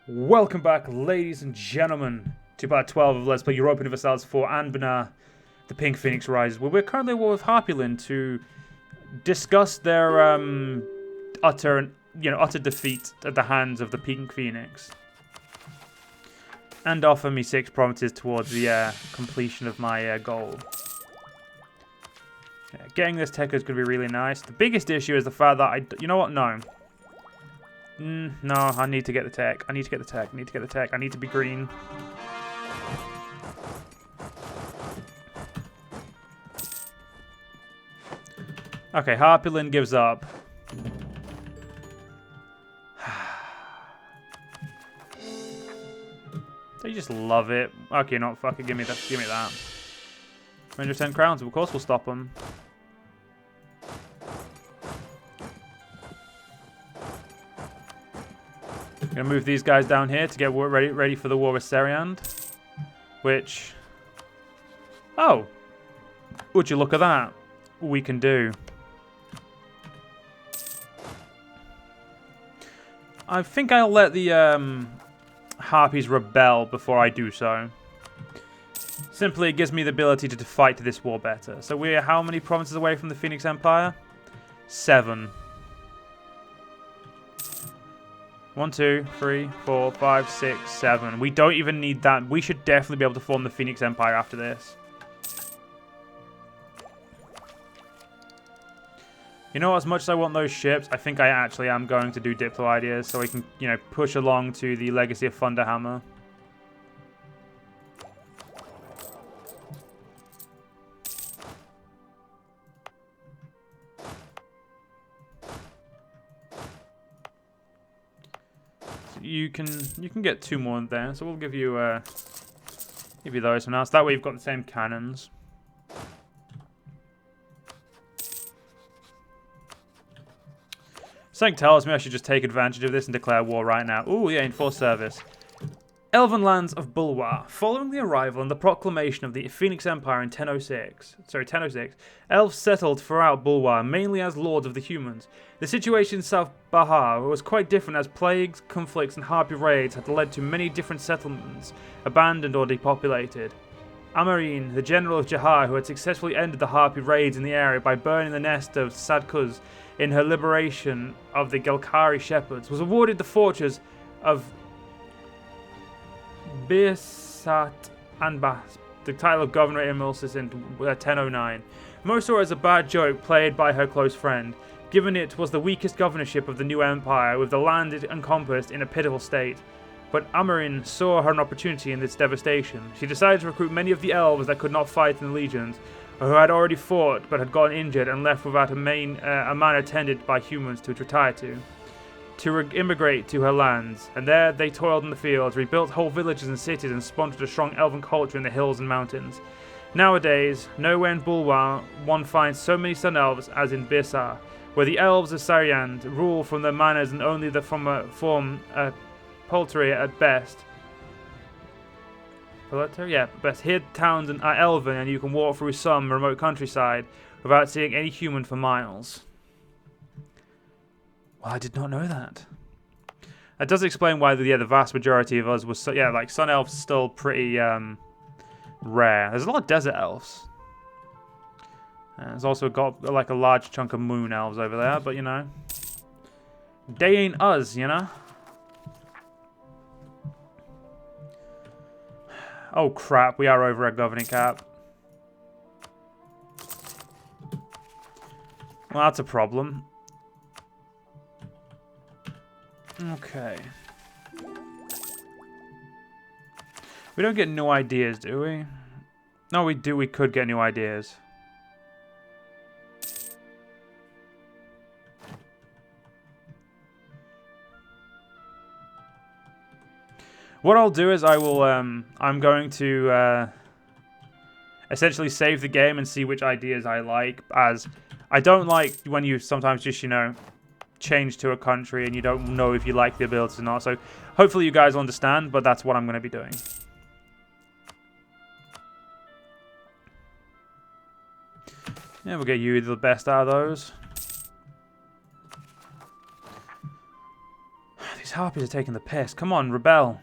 Welcome back, ladies and gentlemen, to part 12 of Let's Play Europa Universalis for Anbennar, the Pink Phoenix Rises, where we're currently at war with Harpyland to discuss their utter defeat at the hands of the Pink Phoenix, and offer me 6 promises towards the completion of my goal. Yeah, getting this tech is going to be really nice. The biggest issue is the fact that you know what? No. No, I need to get the tech. I need to get the tech. I need to get the tech. I need to be green. Okay, Harpyland gives up. They just love it. Okay, not fuck it. Give me that. Give me that. 110 crowns. Of course, we'll stop them. Gonna move these guys down here to get ready for the war with Seriand. Which, oh, would you look at that? We can do. I think I'll let the Harpies rebel before I do so. Simply, it gives me the ability to fight this war better. So we're how many provinces away from the Phoenix Empire? 7. 1, 2, 3, 4, 5, 6, 7. We don't even need that. We should definitely be able to form the Phoenix Empire after this. You know, as much as I want those ships, I think I actually am going to do Diplo ideas so we can, you know, push along to the legacy of Thunderhammer. You can get 2 more in there, so we'll give you those for now. So that way you've got the same cannons. Something tells me I should just take advantage of this and declare war right now. Ooh, yeah, enforced service. Elven lands of Bulwar. Following the arrival and the proclamation of the Phoenix Empire in 1006, elves settled throughout Bulwar, mainly as lords of the humans. The situation in South Bahar was quite different, as plagues, conflicts, and harpy raids had led to many different settlements abandoned or depopulated. Amarin, the general of Jahar, who had successfully ended the harpy raids in the area by burning the nest of Sadkuz in her liberation of the Gelkari shepherds, was awarded the fortress of Birsartanšes, the title of Governor Emilsis in 1009. Most saw it as a bad joke played by her close friend, given it was the weakest governorship of the new empire, with the land it encompassed in a pitiful state. But Amarin saw her an opportunity in this devastation. She decided to recruit many of the elves that could not fight in the legions, or who had already fought but had gotten injured and left without a manor tended by humans to retire to immigrate to her lands, and there they toiled in the fields, rebuilt whole villages and cities, and sponsored a strong elven culture in the hills and mountains. Nowadays, nowhere in Bulwar one finds so many Sun Elves as in Birsar, where the elves of Seriand rule from their manors and only form a poultry at best. Best. Here towns are elven, and you can walk through some remote countryside without seeing any human for miles. Well, I did not know that. That does explain why the vast majority of us was Sun Elves still pretty rare. There's a lot of desert elves. There's also got like a large chunk of moon elves over there, but you know, they ain't us, you know. Oh crap, we are over our governing cap. Well, that's a problem. Okay. We don't get new ideas, do we? No, we do. We could get new ideas. What I'll do is I will, I'm going to essentially save the game and see which ideas I like, as I don't like when you sometimes just, you know, change to a country and you don't know if you like the abilities or not. So hopefully you guys understand, but that's what I'm going to be doing. Yeah, we'll get you the best out of those. harpies are taking the piss. Come on, rebel.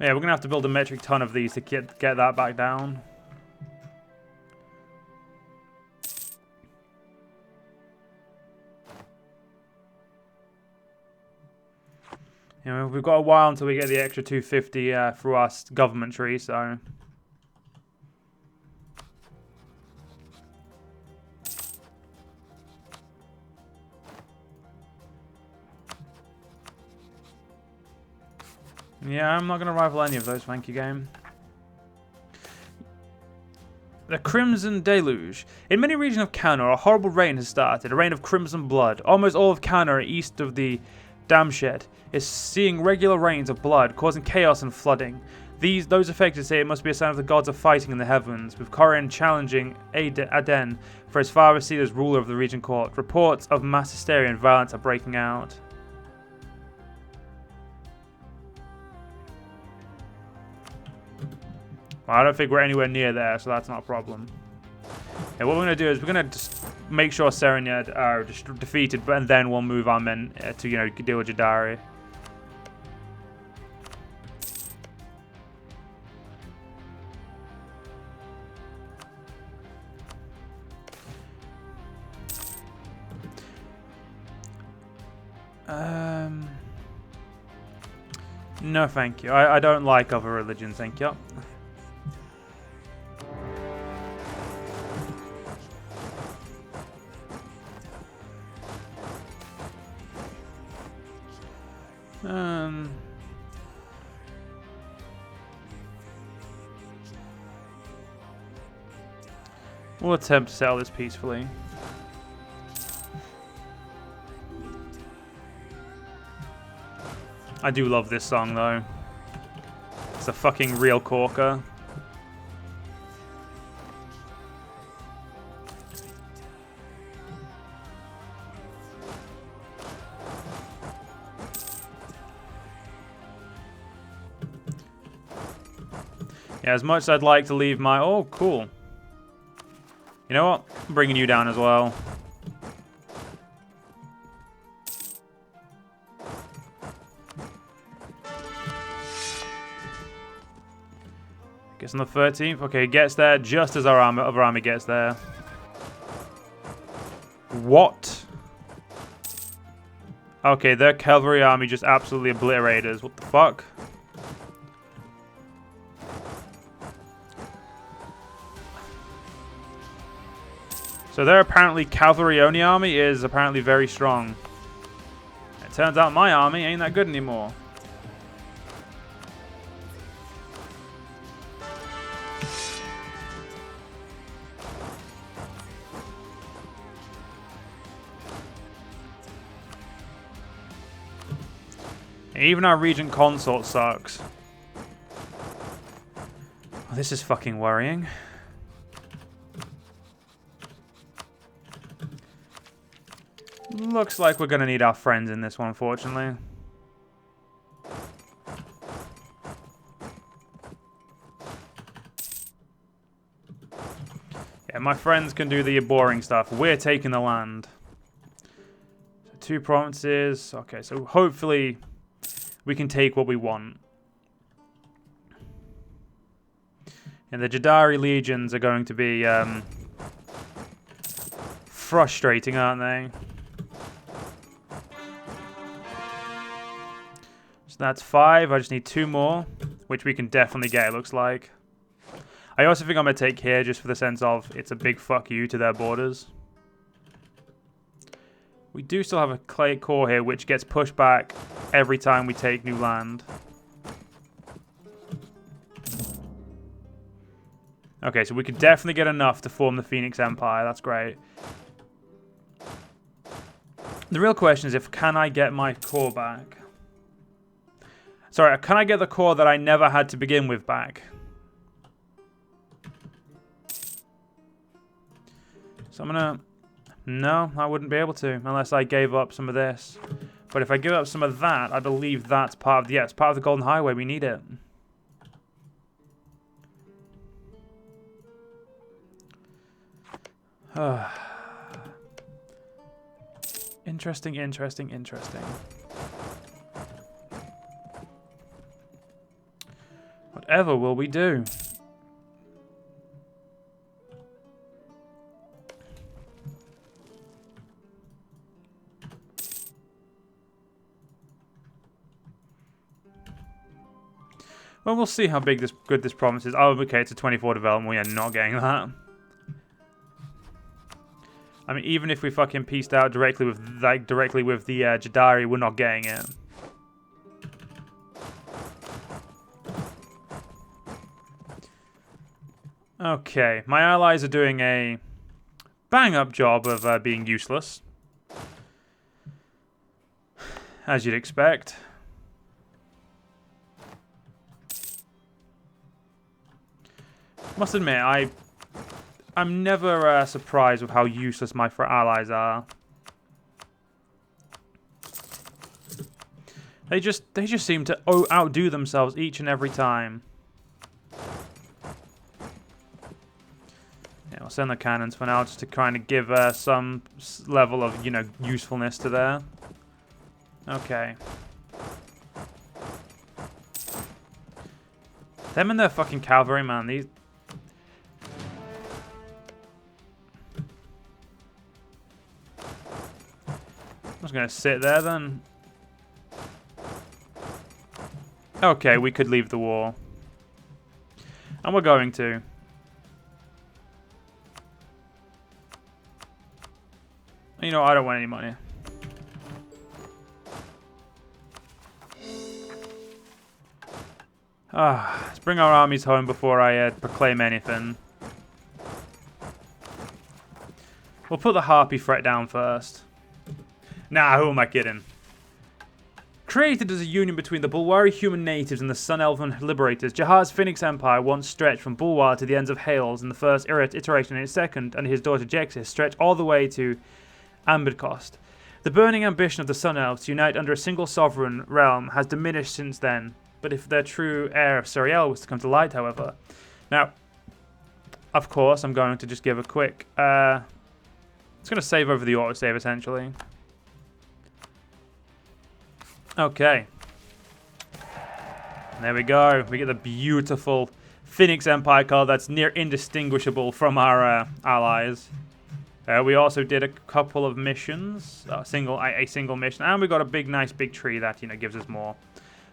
Yeah, we're going to have to build a metric ton of these to get that back down. You know, we've got a while until we get the extra 250 through our government tree, so... Yeah, I'm not going to rival any of those, thank you, game. The Crimson Deluge. In many regions of Canor, a horrible reign has started, a reign of crimson blood. Almost all of Canor, east of the Damshed, is seeing regular rains of blood, causing chaos and flooding. Those affected say it must be a sign of the gods of fighting in the heavens, with Corin challenging Aden for his father's seat as ruler of the region court. Reports of mass hysteria and violence are breaking out. Well, I don't think we're anywhere near there, so that's not a problem. Yeah, what we're going to do is we're going to just make sure Serenad are defeated, and then we'll move our men to, you know, deal with Jadari. No, thank you. I don't like other religions, thank you. We'll attempt to settle this peacefully. I do love this song, though. It's a fucking real corker. Yeah, as much as I'd like to leave my... Oh, cool. You know what? I'm bringing you down as well. Gets on the 13th. Okay, gets there just as our other army gets there. What? Okay, their cavalry army just absolutely obliterated us. What the fuck? So their apparently cavalry-only army is apparently very strong. It turns out my army ain't that good anymore. Even our regent consort sucks. Oh, this is fucking worrying. Looks like we're going to need our friends in this one, unfortunately. Yeah, my friends can do the boring stuff. We're taking the land. So 2 provinces. Okay, so hopefully we can take what we want. And the Jadari legions are going to be frustrating, aren't they? So that's 5. I just need 2 more, which we can definitely get, it looks like. I also think I'm going to take here just for the sense of it's a big fuck you to their borders. We do still have a clay core here, which gets pushed back every time we take new land. Okay, so we could definitely get enough to form the Phoenix Empire. That's great. The real question is can I get my core back? Sorry, can I get the core that I never had to begin with back? So I'm gonna... No, I wouldn't be able to unless I gave up some of this. But if I give up some of that, I believe that's part of the... Yeah, it's part of the Golden Highway. We need it. Interesting, interesting, interesting. Whatever will we do? Well, we'll see how good this province is. Oh, okay, it's a 24 development. We are not getting that. I mean, even if we fucking pieced out directly with the Jadari, we're not getting it. Okay, my allies are doing a bang-up job of being useless, as you'd expect. Must admit, I'm never surprised with how useless my allies are. They just seem to outdo themselves each and every time. Yeah, we'll send the cannons for now, just to kind of give some level of, you know, usefulness to there. Okay. Them and their fucking cavalry, man. These. I'm just going to sit there then. Okay, we could leave the war. And we're going to. You know, I don't want any money. Let's bring our armies home before I proclaim anything. We'll put the Harpy threat down first. Nah, who am I kidding? Created as a union between the Bulwari human natives and the Sun Elven liberators, Jahar's Phoenix Empire once stretched from Bulwar to the ends of Hales in the first iteration, and its second, and his daughter Jexis, stretched all the way to Anbennar. The burning ambition of the Sun Elves to unite under a single sovereign realm has diminished since then, but if their true heir of Sariel was to come to light, however. Now, of course, I'm going to just give a quick... it's going to save over the autosave, essentially. Okay. There we go. We get the beautiful Phoenix Empire card that's near indistinguishable from our allies. We also did a couple of missions, a single mission, and we got a nice big tree that, you know, gives us more.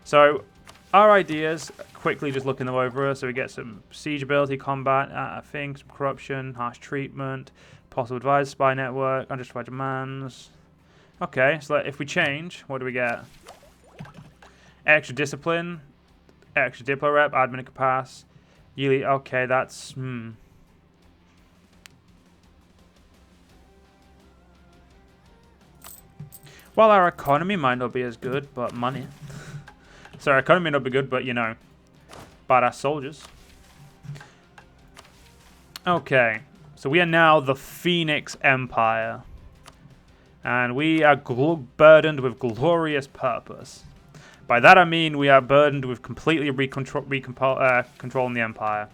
So our ideas, quickly just looking them over, so we get some siege ability, combat, I think, some corruption, harsh treatment, possible advisor, spy network, unjustified demands. Okay, so if we change, what do we get? Extra discipline, extra diplo rep, admin capacity. Yearly, okay, that's Well, our economy might not be as good, but money. So our economy may not be good, but, you know, badass soldiers. Okay, so we are now the Phoenix Empire. And we are burdened with glorious purpose. By that I mean we are burdened with completely controlling the empire.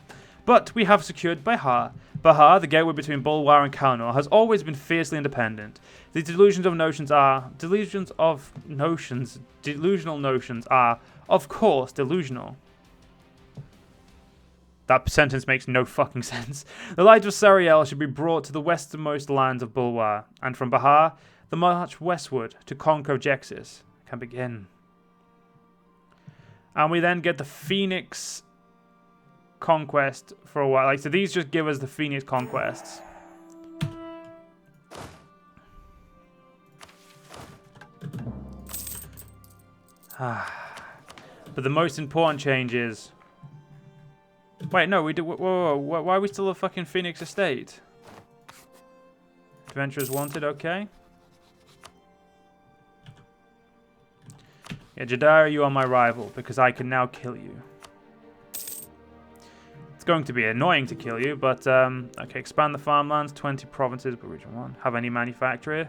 But we have secured Bahar. Bahar, the gateway between Bulwar and Kalnor, has always been fiercely independent. The delusional notions are, of course, delusional. That sentence makes no fucking sense. The light of Sariel should be brought to the westernmost lands of Bulwar, and from Bahar, the march westward to conquer Jexis can begin. And we then get the Phoenix Conquest for a while. Like, so these just give us the Phoenix Conquests. But the most important change is... Wait, no, we do... Whoa, why are we still a fucking Phoenix Estate? Adventurers wanted, okay. Yeah, Jadara, you are my rival, because I can now kill you. It's going to be annoying to kill you, but, okay, expand the farmlands, 20 provinces, but region 1. Have any manufacturer?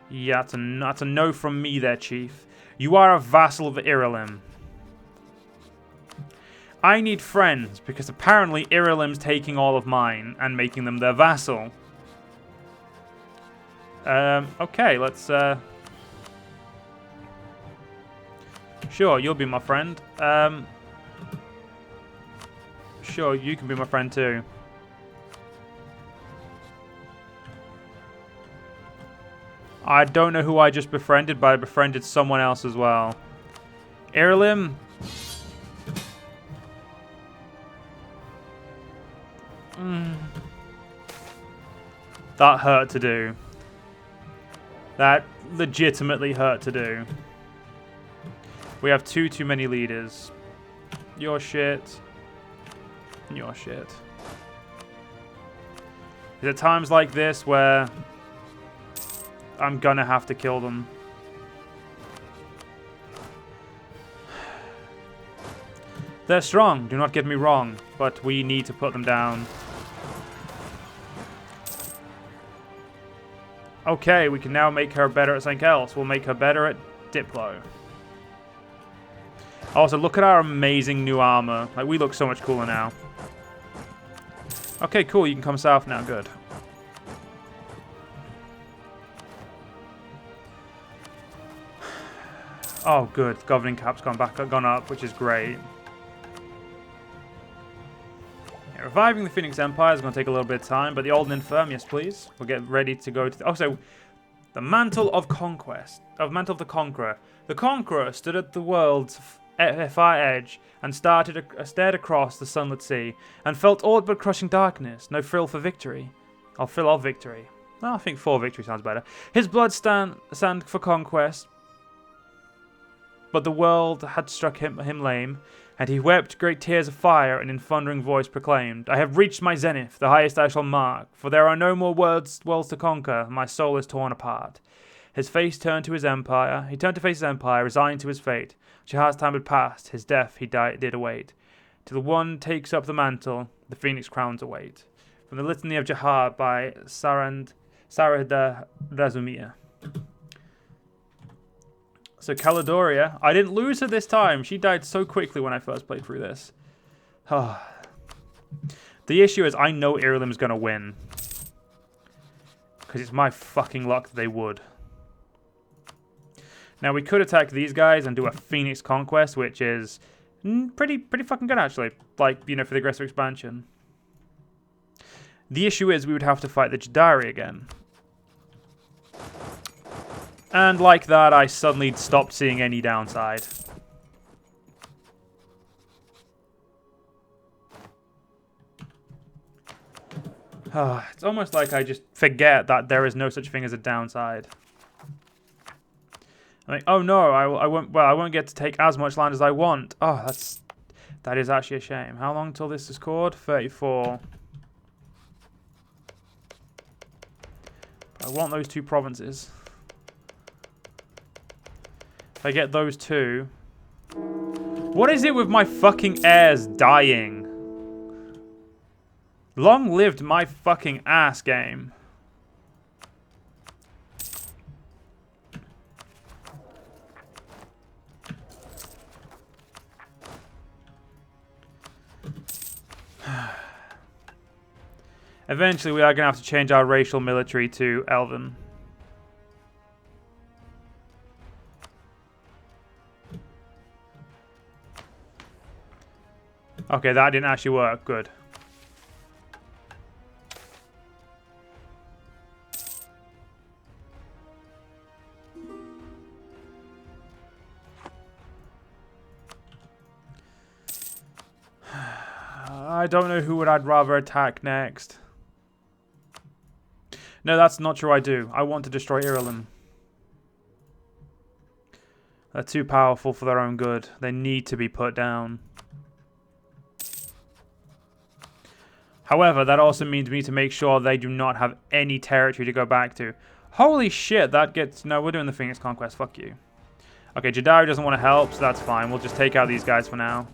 Yeah, that's a no from me there, Chief. You are a vassal of Iralim. I need friends, because apparently Iralim's taking all of mine and making them their vassal. Okay, let's... Sure, you'll be my friend. Sure, you can be my friend too. I don't know who I just befriended, but I befriended someone else as well. Iralim. That hurt to do. That legitimately hurt to do. We have too many leaders. Your shit. Your shit. Is it times like this where I'm gonna have to kill them? They're strong, do not get me wrong, but we need to put them down. Okay, we can now make her better at something else. We'll make her better at Diplo. Also, look at our amazing new armor. Like, we look so much cooler now. Okay, cool. You can come south now. Good. Oh, good. Governing cap's gone up, which is great. Yeah, reviving the Phoenix Empire is going to take a little bit of time, but the Old and Infirm, yes, please. We'll get ready to go to... so the Mantle of Conquest. Mantle of the Conqueror. The Conqueror stood at the world's far edge and stared across the sunlit sea and felt aught but crushing darkness. No thrill for victory. Or thrill of victory. Oh, I think for victory sounds better. His blood stand for conquest, but the world had struck him lame, and he wept great tears of fire and in thundering voice proclaimed, I have reached my zenith, the highest I shall mark, for there are no more worlds to conquer, my soul is torn apart. His face turned to his empire, he turned to face his empire, resigned to his fate. Jahaz's time had passed, his death he did await. Till one takes up the mantle, the phoenix crowns await. From the Litany of Jahar by Sarada Razumir. So Caledoria, I didn't lose her this time. She died so quickly when I first played through this. The issue is I know Iralim's going to win. Because it's my fucking luck that they would. Now we could attack these guys and do a Phoenix Conquest, which is pretty fucking good actually. Like, you know, for the aggressive expansion. The issue is we would have to fight the Jadari again. And like that, I suddenly stopped seeing any downside. It's almost like I just forget that there is no such thing as a downside. I'm like, oh no, I won't get to take as much land as I want. Oh, that is actually a shame. How long till this is scored? 34. I want those two provinces. If I get those two... What is it with my fucking heirs dying? Long lived my fucking ass game. Eventually we are going to have to change our racial military to Elven. Okay, that didn't actually work. Good. I don't know who I'd rather attack next. No, that's not true. I do. I want to destroy Iralim. They're too powerful for their own good. They need to be put down. However, that also means we need to make sure they do not have any territory to go back to. Holy shit, that gets... No, we're doing the Phoenix Conquest. Fuck you. Okay, Jadari doesn't want to help, so that's fine. We'll just take out these guys for now.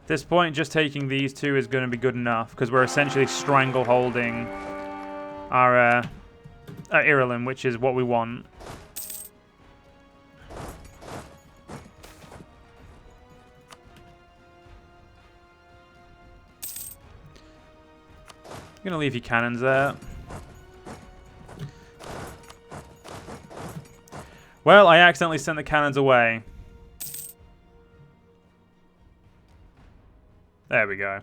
At this point, just taking these two is going to be good enough, because we're essentially strangleholding our Iralim, which is what we want. I'm gonna leave your cannons there. Well, I accidentally sent the cannons away. There we go.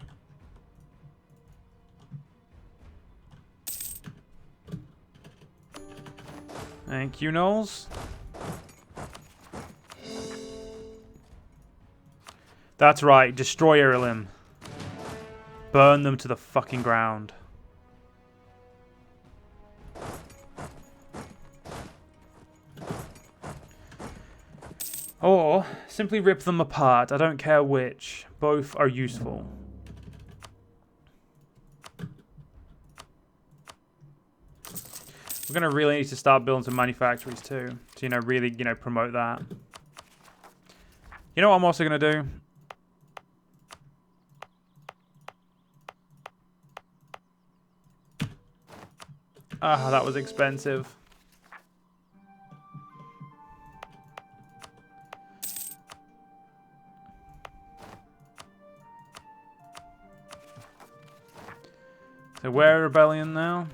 Thank you, Knowles. That's right, destroy Irilim. Burn them to the fucking ground. Or simply rip them apart. I don't care which. Both are useful. We're going to really need to start building some manufactories too. To, really, promote that. You know what I'm also going to do? Ah, that was expensive. So we're rebellion now.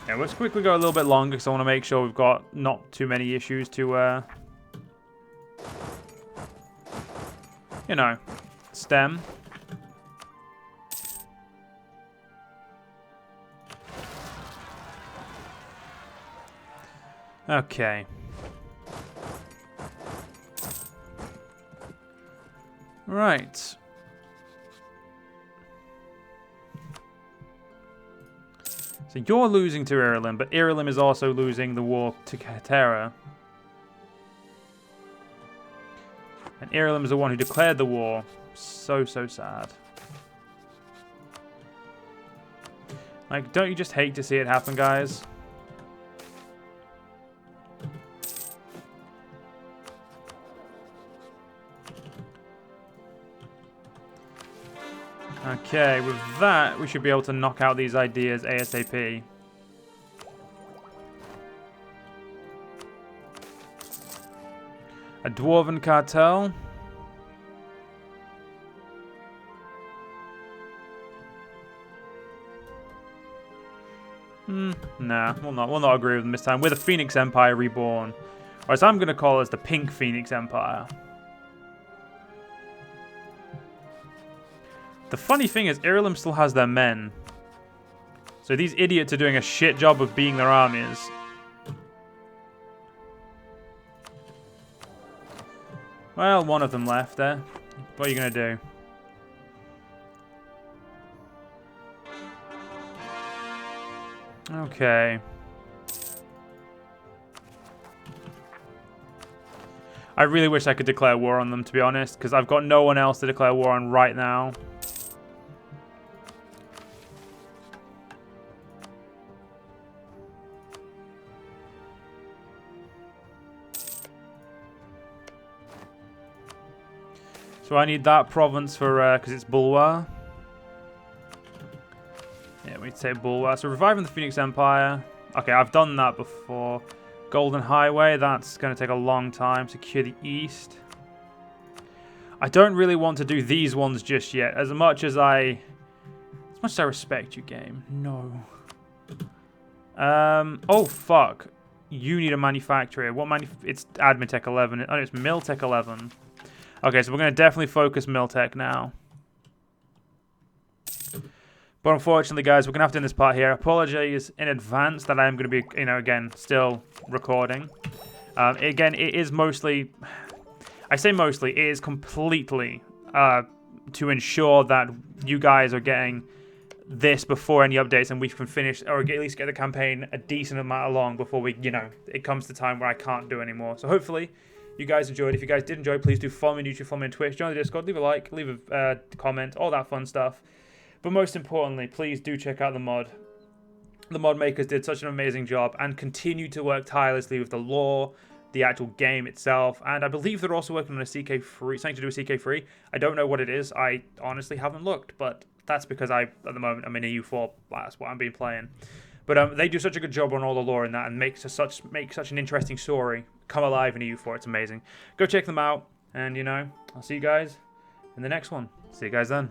Yeah, let's quickly go a little bit longer because I want to make sure we've got not too many issues to, stem. Okay. Right. So you're losing to Irilim, but Irilim is also losing the war to Terra. And Irilim is the one who declared the war. So sad. Like, don't you just hate to see it happen, guys? Okay, with that, we should be able to knock out these ideas ASAP. A dwarven cartel. Nah, we'll not agree with them this time. We're the Phoenix Empire reborn. Or as I'm going to call it, the Pink Phoenix Empire. The funny thing is, Irilim still has their men. So these idiots are doing a shit job of being their armies. Well, one of them left there. What are you going to do? Okay. I really wish I could declare war on them, to be honest, because I've got no one else to declare war on right now. So I need that province for, because it's Bulwar. Yeah, we'd say Bulwar. So reviving the Phoenix Empire. Okay, I've done that before. Golden Highway, that's going to take a long time. Secure the East. I don't really want to do these ones just yet. As much as I respect you, game. No. Oh, fuck. You need a manufacturer. What it's Admin Tech 11. Oh, it's Mill Tech 11. Okay, so we're going to definitely focus Miltech now. But unfortunately, guys, we're going to have to end this part here. Apologies in advance that I am going to be, again, still recording. Again, it is mostly... I say mostly, it is completely to ensure that you guys are getting this before any updates and we can finish, or at least get the campaign a decent amount along before we, it comes to time where I can't do anymore. So hopefully... you guys enjoyed. If you guys did enjoy, please do follow me on YouTube, follow me on Twitch, join the Discord, leave a like, leave a comment, all that fun stuff. But most importantly, please do check out the mod. The mod makers did such an amazing job and continue to work tirelessly with the lore, the actual game itself, and I believe they're also working on a CK3, something to do with CK3. I don't know what it is. I honestly haven't looked, but that's because at the moment, I'm in EU4. That's what I've been playing. But they do such a good job on all the lore in that and make such an interesting story come alive in EU4. It's amazing. Go check them out, and I'll see you guys in the next one. See you guys then.